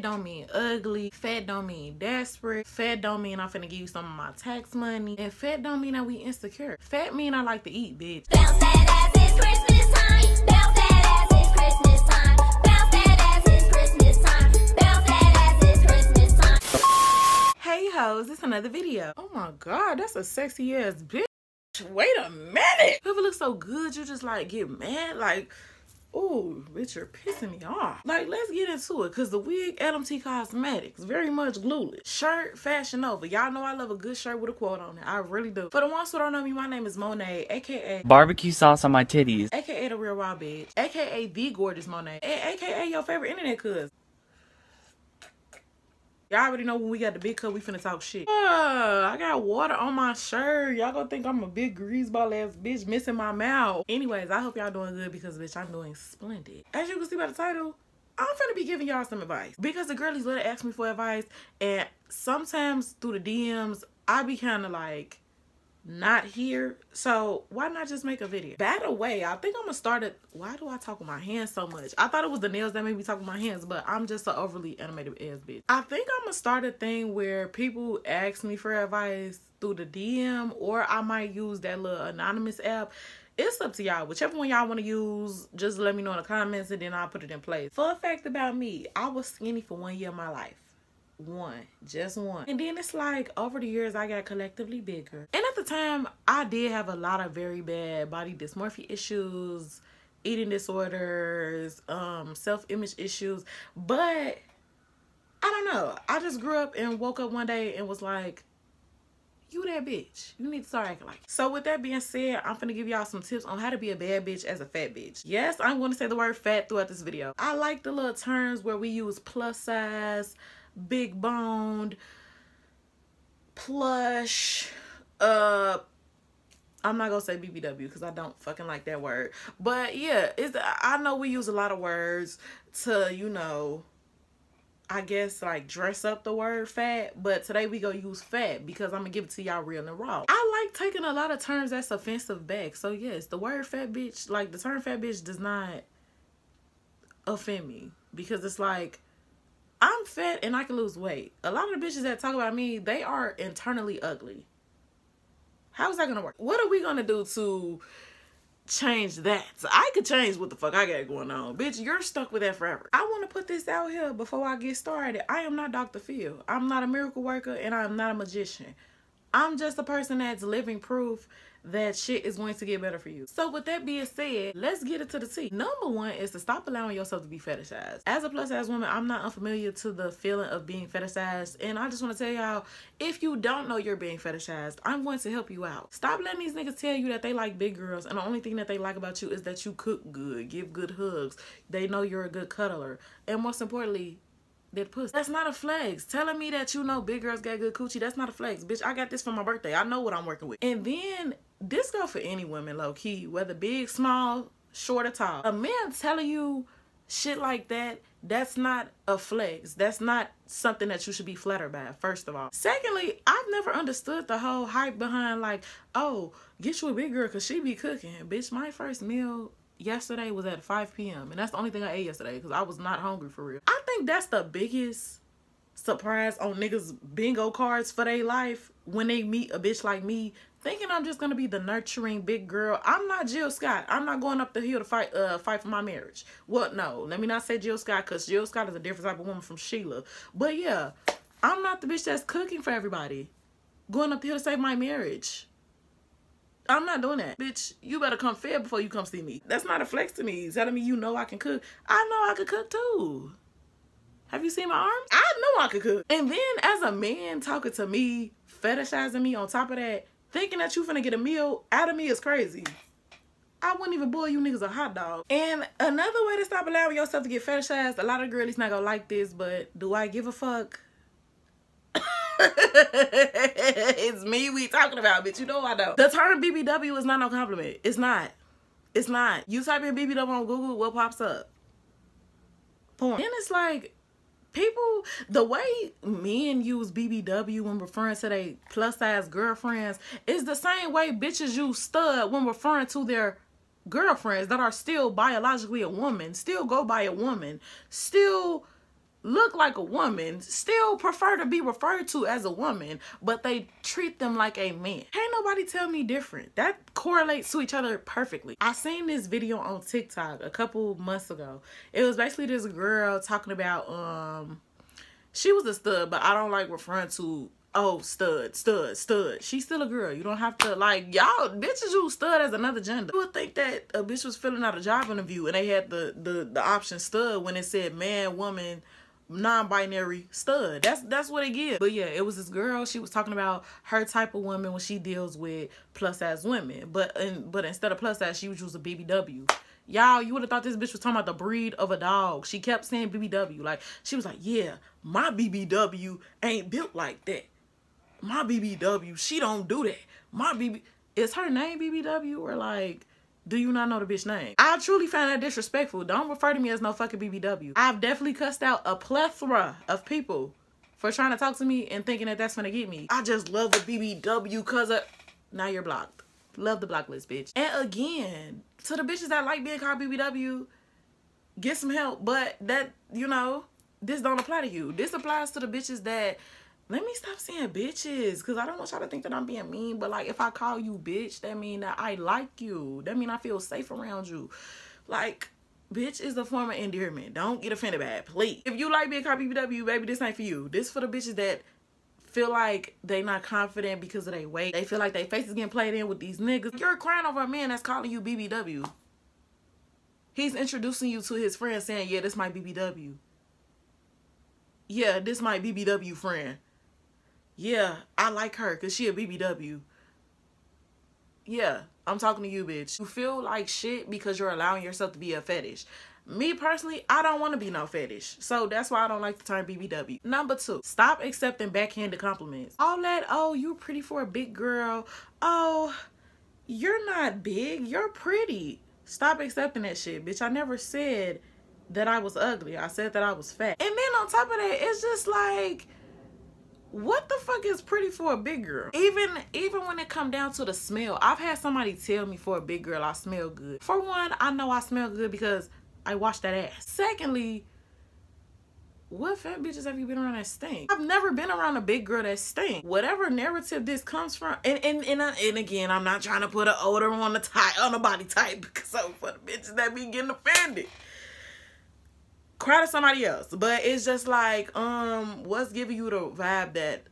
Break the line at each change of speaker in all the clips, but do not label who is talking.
don't mean ugly. Fat don't mean desperate. Fat don't mean I'm finna give you some of my tax money. And fat don't mean that we insecure. Fat mean I like to eat, bitch.
Bounce that ass, it's Christmas time. Bounce that ass, it's Christmas time. Bounce that ass, it's Christmas time. Bounce that ass, it's Christmas time.
Hey hoes, it's another video. Oh my god, that's a sexy ass bitch. Wait a minute. If it looks so good, you just like get mad. Like, ooh, bitch, you're pissing me off. Like, let's get into it. Cause the wig, LMT Cosmetics, very much glueless. Shirt, Fashion Nova. Y'all know I love a good shirt with a quote on it. I really do. For the ones who don't know me, my name is Monet, aka
Barbecue sauce on my titties,
aka the real raw bitch, aka the gorgeous Monet, and aka your favorite internet cuz. Y'all already know when we got the big cup, we finna talk shit. I got water on my shirt. Y'all gonna think I'm a big greaseball ass bitch missing my mouth. Anyways, I hope y'all doing good because, bitch, I'm doing splendid. As you can see by the title, I'm finna be giving y'all some advice. Because the girlies let her ask me for advice, and sometimes through the DMs, I be kind of like, not here, so why not just make a video? By the way, I think I'm gonna start it. Why do I talk with my hands so much? I thought it was the nails that made me talk with my hands, but I'm just an overly animated ass bitch. I think I'm gonna start a thing where people ask me for advice through the DM, or I might use that little anonymous app. It's up to y'all. Whichever one y'all want to use, just let me know in the comments and then I'll put it in place. Fun fact about me, I was skinny for 1 year of my life. Just one. And then it's like over the years I got collectively bigger, and at the time I did have a lot of very bad body dysmorphia issues, eating disorders, self-image issues, but I don't know, I just grew up and woke up one day and was like, you that bitch, you need to start acting like it. So with that being said, I'm gonna give y'all some tips on how to be a bad bitch as a fat bitch. Yes, I'm gonna say the word fat throughout this video. I like the little terms where we use plus size, big boned, plush, I'm not gonna say BBW because I don't fucking like that word, but yeah, I know we use a lot of words to, you know, I guess like dress up the word fat, but today we gonna use fat because I'm gonna give it to y'all real and raw. I like taking a lot of terms that's offensive back, so yes, the word fat bitch, like the term fat bitch does not offend me because it's like, I'm fat and I can lose weight. A lot of the bitches that talk about me, they are internally ugly. How is that gonna work? What are we gonna do to change that? So I could change what the fuck I got going on. Bitch, you're stuck with that forever. I want to put this out here before I get started. I am not Dr. Phil. I'm not a miracle worker and I'm not a magician. I'm just a person that's living proof that shit is going to get better for you. So with that being said, let's get it to the T. Number one is to stop allowing yourself to be fetishized. As a plus size woman, I'm not unfamiliar to the feeling of being fetishized, and I just want to tell y'all, if you don't know you're being fetishized, I'm going to help you out. Stop letting these niggas tell you that they like big girls and the only thing that they like about you is that you cook good, give good hugs, they know you're a good cuddler, and most importantly, that pussy. That's not a flex. Telling me that you know big girls got good coochie, that's not a flex. Bitch, I got this for my birthday. I know what I'm working with. And then this go for any women, low key, whether big, small, short or tall. A man telling you shit like that, that's not a flex. That's not something that you should be flattered by, first of all. Secondly, I've never understood the whole hype behind like, oh, get you a big girl because she be cooking. Bitch, my first meal yesterday was at 5 p.m. and that's the only thing I ate yesterday because I was not hungry for real. I think that's the biggest surprise on niggas' bingo cards for their life when they meet a bitch like me, thinking I'm just gonna be the nurturing big girl. I'm not Jill Scott. I'm not going up the hill to fight for my marriage. Well, no, let me not say Jill Scott because Jill Scott is a different type of woman from Sheila. But yeah, I'm not the bitch that's cooking for everybody, going up the hill to save my marriage. I'm not doing that. Bitch, you better come fed before you come see me. That's not a flex to me. Telling me you know I can cook. I know I can cook too. Have you seen my arms? I know I can cook. And then as a man talking to me, fetishizing me on top of that, thinking that you finna get a meal out of me is crazy. I wouldn't even boil you niggas a hot dog. And another way to stop allowing yourself to get fetishized, a lot of girlies not gonna like this, but do I give a fuck? It's me we talking about, bitch. You know I don't. The term BBW is not no compliment. It's not. It's not. You type in BBW on Google, what pops up? Porn. And it's like, people, the way men use BBW when referring to their plus size girlfriends is the same way bitches use stud when referring to their girlfriends that are still biologically a woman, still go by a woman, still look like a woman still prefer to be referred to as a woman, but they treat them like a man. Can't nobody tell me different. That correlates to each other perfectly. I seen this video on TikTok a couple months ago. It was basically this girl talking about she was a stud, but I don't like referring to, oh, stud. She's still a girl. You don't have to, like, y'all bitches use stud as another gender. You would think that a bitch was filling out a job interview and they had the option stud when it said man, woman, non-binary, stud. That's what it gives. But yeah, it was this girl. She was talking about her type of woman when she deals with plus size women, but instead of plus size, she would use a BBW. Y'all, you would have thought this bitch was talking about the breed of a dog. She kept saying BBW. Like, she was like, yeah, my BBW ain't built like that. My BBW, she don't do that. My BB, is her name BBW, or like, do you not know the bitch name? I truly find that disrespectful. Don't refer to me as no fucking BBW. I've definitely cussed out a plethora of people for trying to talk to me and thinking that that's gonna get me. I just love a BBW cause of, now you're blocked. Love the block list, bitch. And again, to the bitches that like being called BBW, get some help. But that, you know, this don't apply to you. This applies to the bitches that, let me stop saying bitches, because I don't want y'all to think that I'm being mean, but like, if I call you bitch, that mean that I like you. That mean I feel safe around you. Like, bitch is a form of endearment. Don't get offended by it, please. If you like being called BBW, baby, this ain't for you. This for the bitches that feel like they not confident because of their weight. They feel like their face is getting played in with these niggas. You're crying over a man that's calling you BBW. He's introducing you to his friend saying, yeah, this my BBW. Yeah, this my BBW friend. Yeah, I like her because she a BBW. Yeah, I'm talking to you, bitch. You feel like shit because you're allowing yourself to be a fetish. Me personally, I don't want to be no fetish. So that's why I don't like the term BBW. Number 2, stop accepting backhanded compliments. All that, oh, you're pretty for a big girl. Oh, you're not big, you're pretty. Stop accepting that shit, bitch. I never said that I was ugly. I said that I was fat. And then on top of that, it's just like, what the fuck is pretty for a big girl? Even when it come down to the smell, I've had somebody tell me for a big girl I smell good. For one, I know I smell good because I wash that ass. Secondly, what fat bitches have you been around that stink? I've never been around a big girl that stink. Whatever narrative this comes from, and again, I'm not trying to put an odor on the body type, because I'm for the bitches that be getting offended. Cry to somebody else. But it's just like, what's giving you the vibe that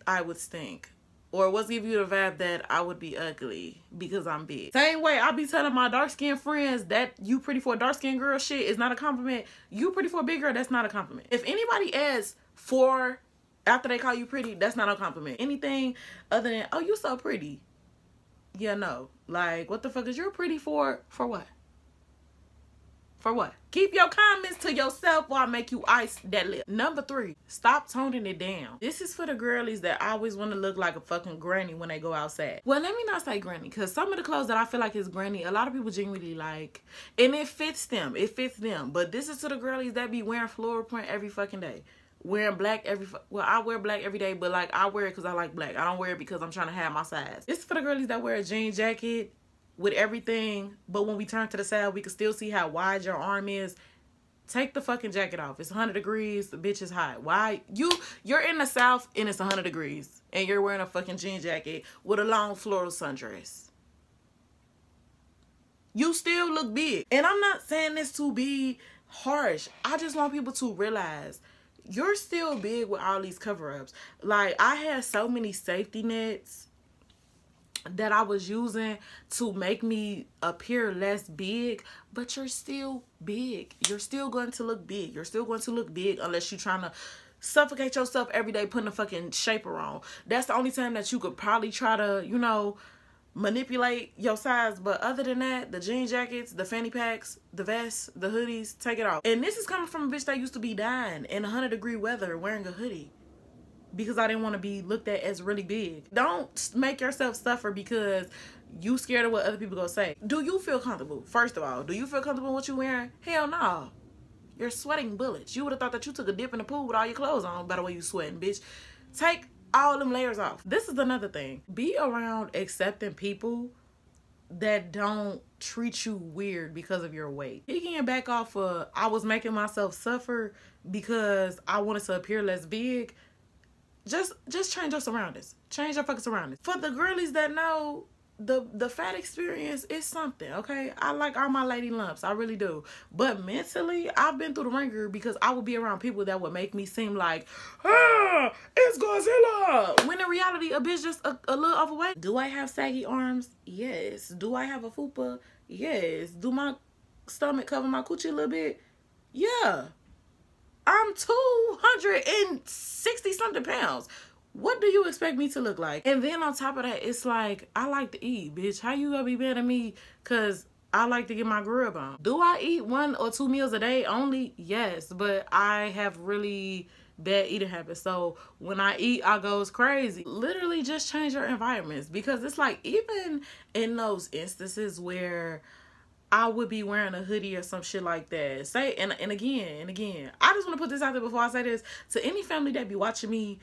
I would stink? Or what's giving you the vibe that I would be ugly because I'm big? Same way I be telling my dark-skinned friends that you pretty for a dark-skinned girl shit is not a compliment. You pretty for a big girl, that's not a compliment. If anybody asks for, after they call you pretty, that's not a compliment. Anything other than, oh, you so pretty. Yeah, no. Like, what the fuck is you're pretty for what? For what? Keep your comments to yourself while I make you ice that lip. Number 3, stop toning it down. This is for the girlies that always want to look like a fucking granny when they go outside. Well, let me not say granny, because some of the clothes that I feel like is granny, a lot of people genuinely like, and it fits them. It fits them. But this is to the girlies that be wearing floral print every fucking day. Wearing black well, I wear black every day, but like, I wear it because I like black. I don't wear it because I'm trying to have my size. This is for the girlies that wear a jean jacket with everything, but when we turn to the side, we can still see how wide your arm is. Take the fucking jacket off. It's 100 degrees. The bitch is hot. Why? You're in the South and it's 100 degrees and you're wearing a fucking jean jacket with a long floral sundress. You still look big. And I'm not saying this to be harsh. I just want people to realize you're still big with all these cover-ups. Like, I had so many safety nets that I was using to make me appear less big, but you're still big. You're still going to look big. You're still going to look big unless you're trying to suffocate yourself every day putting a fucking shaper on. That's the only time that you could probably try to, you know, manipulate your size. But other than that, the jean jackets, the fanny packs, the vests, the hoodies, take it off. And this is coming from a bitch that used to be dying in 100-degree weather wearing a hoodie, because I didn't want to be looked at as really big. Don't make yourself suffer because you scared of what other people gonna say. Do you feel comfortable? First of all, do you feel comfortable in what you're wearing? Hell no. You're sweating bullets. You would have thought that you took a dip in the pool with all your clothes on by the way you sweating, bitch. Take all them layers off. This is another thing. Be around accepting people that don't treat you weird because of your weight. Picking back off of I was making myself suffer because I wanted to appear less big. Just change your surroundings. Change your fucking surroundings. For the girlies that know, the fat experience is something, okay? I like all my lady lumps. I really do. But mentally, I've been through the ringer because I would be around people that would make me seem like, it's Godzilla. When in reality, a bitch just a little overweight. Do I have saggy arms? Yes. Do I have a fupa? Yes. Do my stomach cover my coochie a little bit? Yeah. I'm 260 something pounds. What do you expect me to look like? And then on top of that, it's like, I like to eat, bitch. How you gonna be mad at me because I like to get my grub on? Do I eat 1 or 2 meals a day only? Yes, but I have really bad eating habits. So when I eat, I goes crazy. Literally just change your environments, because it's like, even in those instances where I would be wearing a hoodie or some shit like that. Say, and again, I just want to put this out there before I say this. To any family that be watching me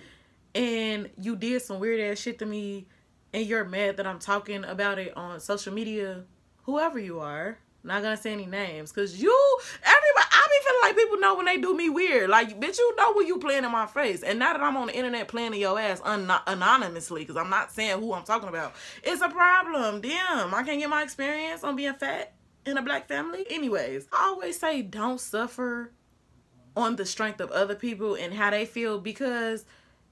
and you did some weird ass shit to me and you're mad that I'm talking about it on social media, whoever you are, not gonna say any names, because everybody, I be feeling like people know when they do me weird. Like, bitch, you know when you playing in my face. And now that I'm on the internet playing in your ass anonymously, because I'm not saying who I'm talking about, it's a problem. Damn, I can't get my experience on being fat in a black family. Anyways, I always say don't suffer on the strength of other people and how they feel, because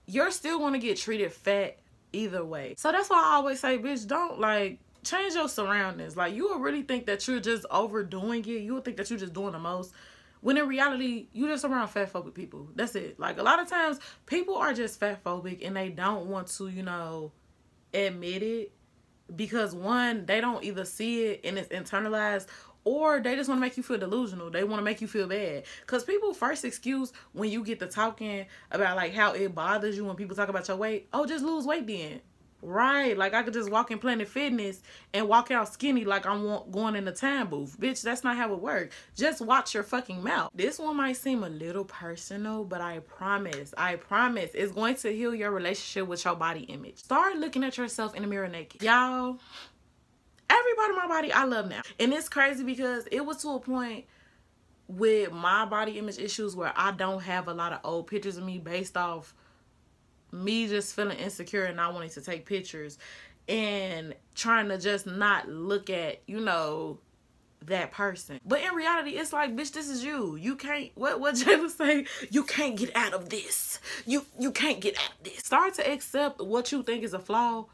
you're still going to get treated fat either way. So that's why I always say, bitch, don't, like, change your surroundings. Like, you will really think that you're just overdoing it. You will think that you're just doing the most, when in reality, you just around fat phobic people. That's it. Like, a lot of times, people are just fat phobic and they don't want to, you know, admit it. Because one, they don't either see it and it's internalized, or they just want to make you feel delusional. They want to make you feel bad. Because people first excuse when you get to talking about like how it bothers you when people talk about your weight. Oh, just lose weight then. Right. Like I could just walk in Planet Fitness and walk out skinny like I'm going in the time booth. Bitch, that's not how it works. Just watch your fucking mouth. This one might seem a little personal, but I promise it's going to heal your relationship with your body image. Start looking at yourself in the mirror naked. Y'all, every part of my body I love now. And it's crazy because it was to a point with my body image issues where I don't have a lot of old pictures of me based off me just feeling insecure and not wanting to take pictures and trying to just not look at, you know, that person. But in reality, it's like, bitch, this is you. You can't, what Jayla say? You can't get out of this. You can't get out of this. Start to accept what you think is a flaw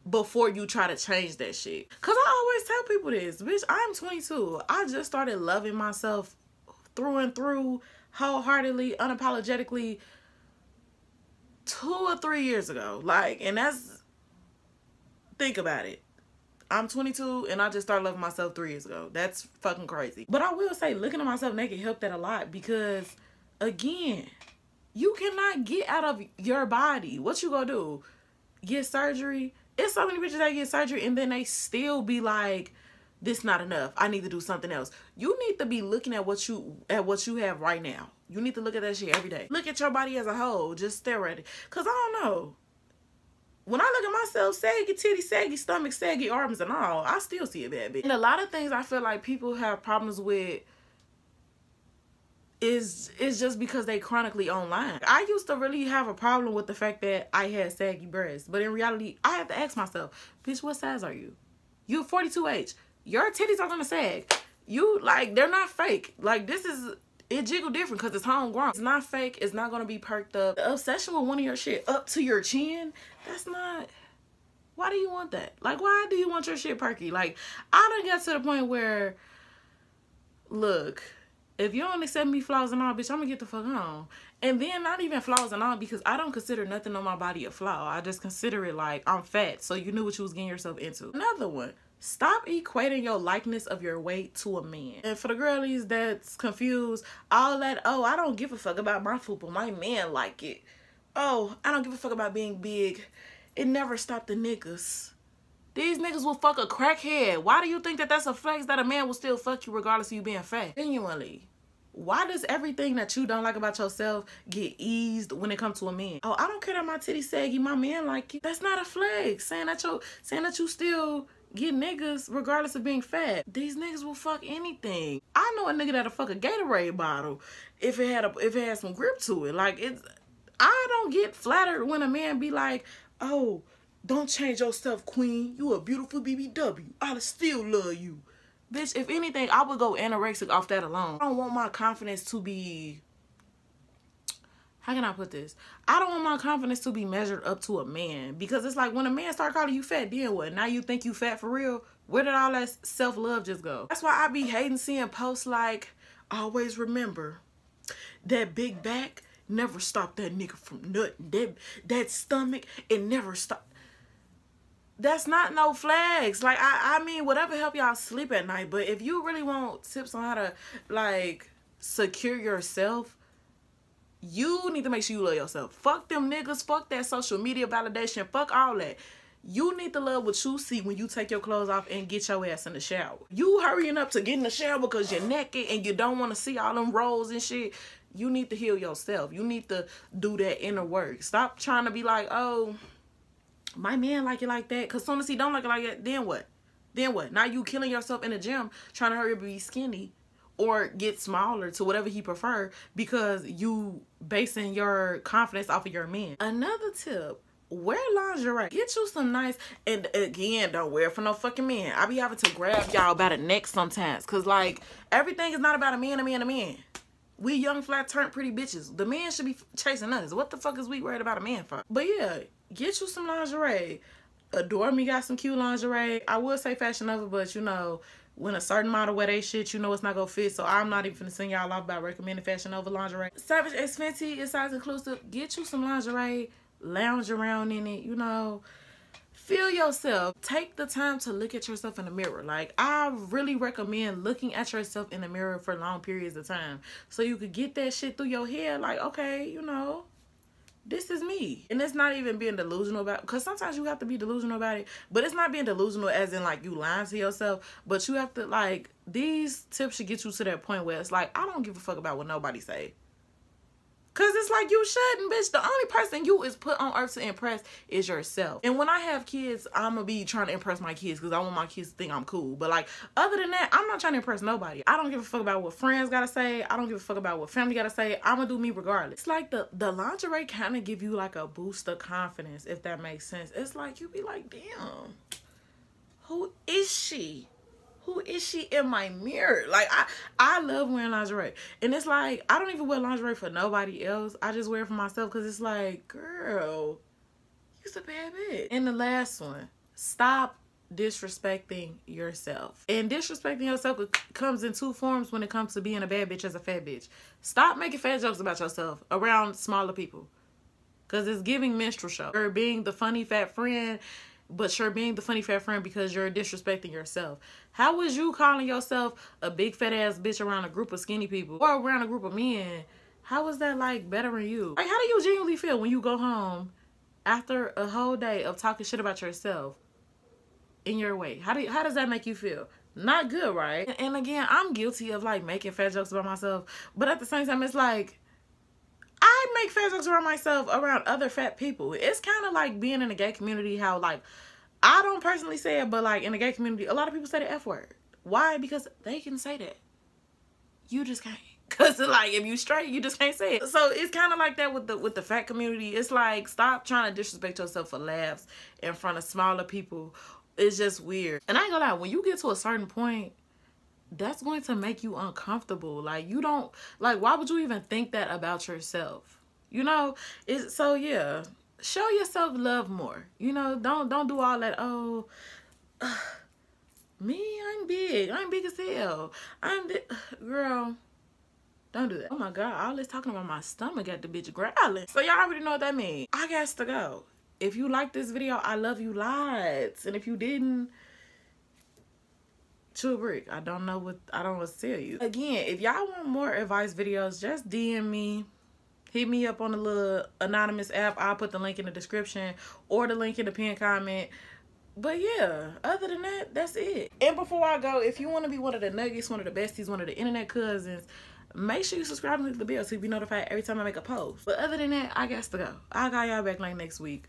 before you try to change that shit. Cause I always tell people this, bitch, I'm 22. I just started loving myself through and through, wholeheartedly, unapologetically, 2 or 3 years ago. Like, and that's, think about it. I'm 22 and I just started loving myself 3 years ago. That's fucking crazy. But I will say, looking at myself naked helped that a lot, because again, you cannot get out of your body. What you gonna do? Get surgery? It's so many bitches that get surgery and then they still be like, this not enough. I need to do something else. You need to be looking at what you have right now. You need to look at that shit every day. Look at your body as a whole. Just stare at it. Cause I don't know. When I look at myself, saggy titty, saggy stomach, saggy arms and all, I still see a bad bitch. And a lot of things I feel like people have problems with is just because they chronically online. I used to really have a problem with the fact that I had saggy breasts. But in reality, I have to ask myself, bitch, what size are you? You're 42H. Your titties are gonna sag. You, like, they're not fake. Like, this is, it jiggle different because it's homegrown. It's not fake. It's not gonna be perked up. The obsession with one of your shit up to your chin, that's not, why do you want that? Like, why do you want your shit perky? Like, I done got to the point where, look, if you don't accept me flaws and all, bitch, I'm gonna get the fuck on. And then not even flaws and all, because I don't consider nothing on my body a flaw. I just consider it like, I'm fat, so you knew what you was getting yourself into. Another one. Stop equating your likeness of your weight to a man. And for the girlies that's confused, all that, oh, I don't give a fuck about my fupa. My man like it. Oh, I don't give a fuck about being big. It never stopped the niggas. These niggas will fuck a crackhead. Why do you think that that's a flex that a man will still fuck you regardless of you being fat? Genuinely. Why does everything that you don't like about yourself get eased when it comes to a man? Oh, I don't care that my titty saggy. My man like it. That's not a flex. Saying that you still get niggas regardless of being fat. These niggas will fuck anything. I know a nigga that'll fuck a Gatorade bottle if it had some grip to it. Like, I don't get flattered when a man be like, oh, don't change yourself, queen. You a beautiful BBW. I'll still love you. Bitch, if anything, I would go anorexic off that alone. I don't want my confidence to be... How can I put this? I don't want my confidence to be measured up to a man. Because it's like when a man start calling you fat, then what? Now you think you fat for real? Where did all that self-love just go? That's why I be hating seeing posts like, always remember, that big back never stopped that nigga from nutting. That stomach, it never stopped. That's not no flags. Like, I mean, whatever help y'all sleep at night. But if you really want tips on how to, like, secure yourself, you need to make sure you love yourself. Fuck them niggas. Fuck that social media validation. Fuck all that. You need to love what you see when you take your clothes off and get your ass in the shower. You hurrying up to get in the shower because you're naked and you don't want to see all them rolls and shit. You need to heal yourself. You need to do that inner work. Stop trying to be like, oh, my man like it like that. Because as soon as he don't like it like that, then what? Then what? Now you killing yourself in the gym trying to hurry up and be skinny or get smaller to whatever he prefer because you basing your confidence off of your man. Another tip, wear lingerie. Get you some nice, and again, don't wear it for no fucking man. I be having to grab y'all by the neck sometimes because, like, everything is not about a man, a man, a man. We young, flat, turned pretty bitches. The man should be chasing us. What the fuck is we worried about a man for? But yeah, get you some lingerie. Adore Me got some cute lingerie. I would say Fashion Nova, but you know, when a certain model wear they shit, you know it's not gonna fit. So I'm not even finna send y'all off about recommending Fashion Nova lingerie. Savage X Fenty is size inclusive. Get you some lingerie. Lounge around in it, you know. Feel yourself. Take the time to look at yourself in the mirror. Like, I really recommend looking at yourself in the mirror for long periods of time so you could get that shit through your head. Like, okay, you know, this is me. And it's not even being delusional about, because sometimes you have to be delusional about it, but it's not being delusional as in like you lying to yourself, but you have to, like, these tips should get you to that point where it's like, I don't give a fuck about what nobody say. Cause it's like, you shouldn't, bitch. The only person you is put on earth to impress is yourself. And when I have kids, I'm gonna be trying to impress my kids because I want my kids to think I'm cool. But like, other than that, I'm not trying to impress nobody. I don't give a fuck about what friends gotta say. I don't give a fuck about what family gotta say. I'm gonna do me regardless. It's like the lingerie kind of give you like a boost of confidence, if that makes sense. It's like, you be like, damn, who is she? Who is she in my mirror? Like, I love wearing lingerie. And it's like, I don't even wear lingerie for nobody else. I just wear it for myself because it's like, girl, you's a bad bitch. And the last one, stop disrespecting yourself. And disrespecting yourself comes in two forms when it comes to being a bad bitch as a fat bitch. Stop making fat jokes about yourself around smaller people. Because it's giving minstrel show. Or being the funny fat friend, but you're being the funny fat friend because you're disrespecting yourself. How was you calling yourself a big fat ass bitch around a group of skinny people or around a group of men? How was that like bettering you? Like, how do you genuinely feel when you go home after a whole day of talking shit about yourself in your way? How does that make you feel? Not good, right? And again, I'm guilty of like making fat jokes about myself, but at the same time, it's like, I make fat jokes around myself around other fat people. It's kind of like being in the gay community, how like, I don't personally say it, but like in the gay community, a lot of people say the F word. Why? Because they can say that. You just can't. Cause like, if you straight, you just can't say it. So it's kind of like that with the fat community. It's like, stop trying to disrespect yourself for laughs in front of smaller people. It's just weird. And I ain't gonna lie, when you get to a certain point, that's going to make you uncomfortable. Like, you don't, like, why would you even think that about yourself? You know? So yeah, show yourself love more. You know, don't do all that, oh, me, I'm big as hell, girl, don't do that. Oh my God, all this talking about my stomach got the bitch growling. So y'all already know what that means. I got to go. If you like this video, I love you lots. And if you didn't, to a brick. I don't know what to tell you. Again, if y'all want more advice videos, just DM me. Hit me up on the little anonymous app. I'll put the link in the description or the link in the pinned comment. But yeah, other than that, that's it. And before I go, if you want to be one of the nuggets, one of the besties, one of the internet cousins, make sure you subscribe and hit the bell so you be notified every time I make a post. But other than that, I got to go. I'll call y'all back like next week.